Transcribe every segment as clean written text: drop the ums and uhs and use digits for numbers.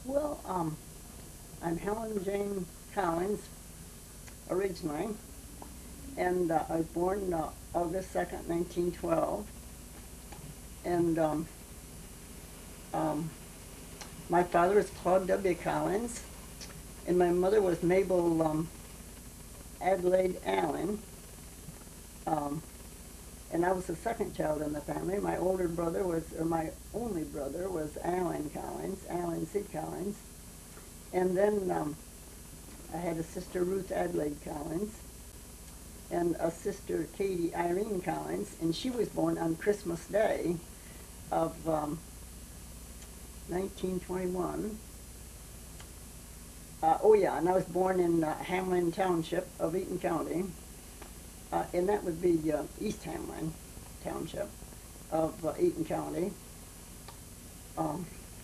Well, I'm Helen Jane Collins originally, and I was born August 2nd, 1912. And um, my father was Claude W. Collins, and my mother was Mabel Adelaide Allen. Um, and I was the second child in the family. My older brother was, or my only brother was Alan Collins, Alan C. Collins. And then I had a sister, Ruth Adelaide Collins, and a sister, Katie Irene Collins, and she was born on Christmas Day of 1921. Oh yeah, and I was born in Hamlin Township of Eaton County, and that would be East Hamlin Township of Eaton County.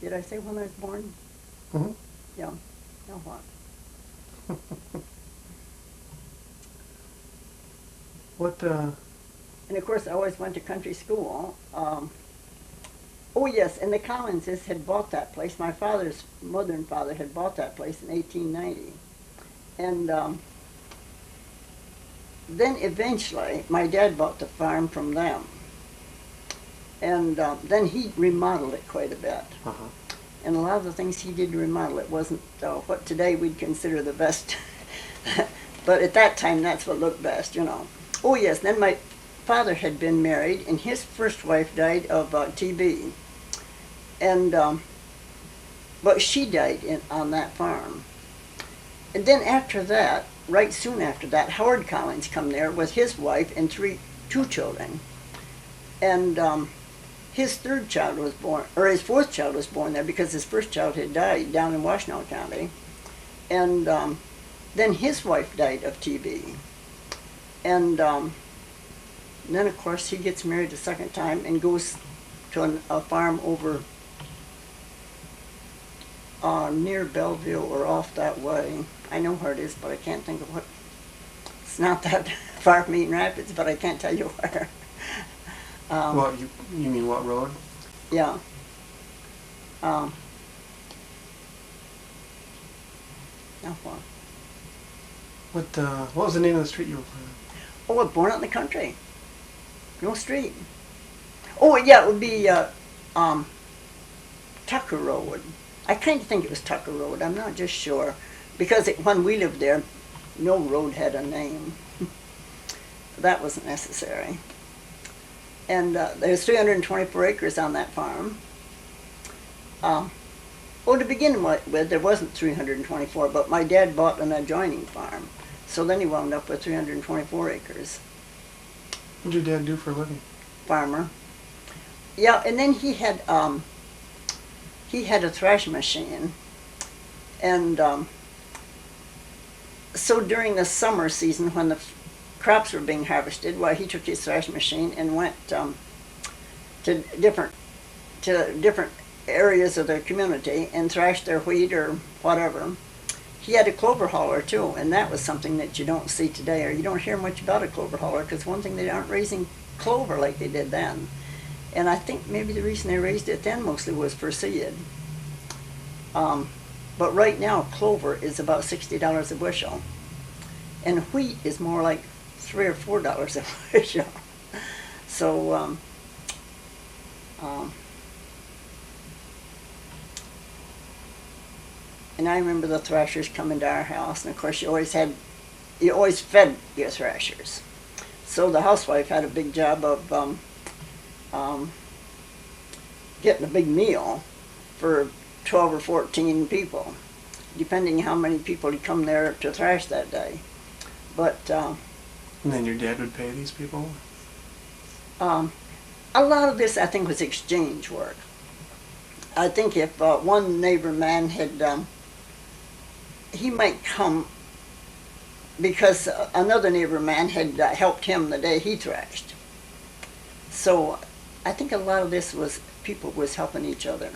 Did I say when I was born? Mm-hmm. Yeah. Now what? What, And of course, I always went to country school. Oh yes, and the Collinses had bought that place. My father's mother and father had bought that place in 1890. And then eventually, my dad bought the farm from them. And then he remodeled it quite a bit. uh-huh. And a lot of the things he did to remodel it wasn't what today we'd consider the best. But at that time, that's what looked best, you know. Oh yes, then my father had been married, and his first wife died of TB. And, but she died on that farm. And then after that, right soon after that, Howard Collins come there with his wife and two children. And his third child was born, or his fourth child was born there because his first child had died down in Washtenaw County. And then his wife died of TB. And then, of course, he gets married a second time and goes to a farm over near Belleville or off that way. I know where it is, but I can't think of what. It's not that far from Eaton Rapids, but I can't tell you where. Well, you mean what road? Yeah. Now what? What was the name of the street you were born Oh, we're born out in the country. No street. Oh, yeah, it would be Tucker Road. I kind of think it was Tucker Road. I'm not just sure. Because when we lived there, no road had a name. That wasn't necessary. And there's 324 acres on that farm. Well, to begin with, there wasn't 324, but my dad bought an adjoining farm. So then he wound up with 324 acres. What did your dad do for a living? Farmer. Yeah, and then he had a thrash machine. And so during the summer season when the crops were being harvested, well, he took his thrash machine and went to different areas of the community and thrashed their wheat or whatever. He had a clover hauler too, and that was something that you don't see today, or you don't hear much about a clover hauler, because one thing, they aren't raising clover like they did then. And I think maybe the reason they raised it then mostly was for seed. But right now, clover is about $60 a bushel, and wheat is more like $3 or $4 a bushel. So, and I remember the thrashers coming to our house, and of course you always fed your thrashers. So the housewife had a big job of getting a big meal for 12 or 14 people, depending how many people had come there to thrash that day. But And then your dad would pay these people? a lot of this, I think, was exchange work. I think if one neighbor man had, he might come because another neighbor man had helped him the day he thrashed. So I think a lot of this was people was helping each other.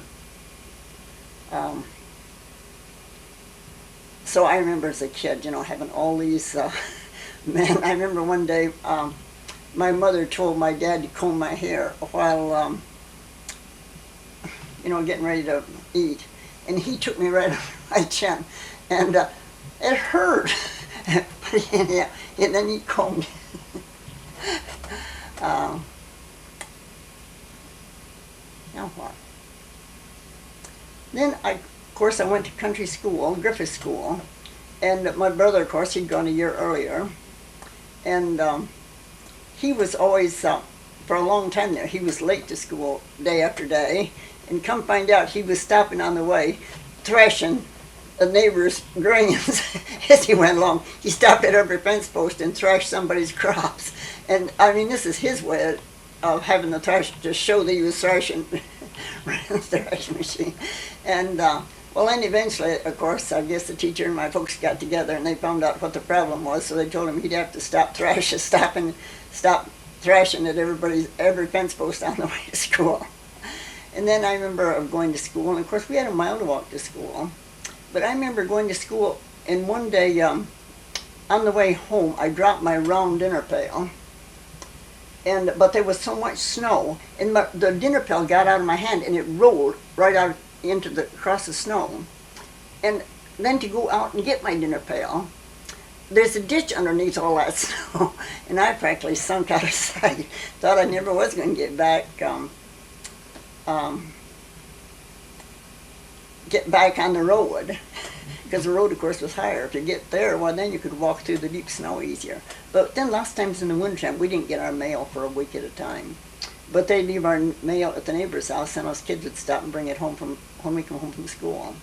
So I remember as a kid, you know, having all these men. I remember one day my mother told my dad to comb my hair while, getting ready to eat. and he took me right over my chin, and it hurt. But anyhow, and then he combed. Now what? Then of course, I went to country school, Griffith School, and my brother, of course, he'd gone a year earlier, and he was always, for a long time there, he was late to school day after day, and come find out he was stopping on the way, thrashing the neighbor's geraniums as he went along. He stopped at every fence post and thrashed somebody's crops. And I mean, this is his way of having the thrash to show that he was thrashing the thrashing machine. And well, then eventually, of course, I guess the teacher and my folks got together and they found out what the problem was. So they told him he'd have to stop thrashing at every fence post on the way to school. And then I remember of going to school, and of course we had a mile to walk to school. But I remember going to school, and one day on the way home, I dropped my round dinner pail. But there was so much snow, and the dinner pail got out of my hand, and it rolled right out across the snow. And then to go out and get my dinner pail, there's a ditch underneath all that snow, and I practically sunk out of sight. Thought I never was going to get back on the road, because the road, of course, was higher. If you get there, well, then you could walk through the deep snow easier. But then lots of times in the wintertime, we didn't get our mail for a week at a time. But they'd leave our mail at the neighbor's house, and us kids would stop and bring it home when we come home from school.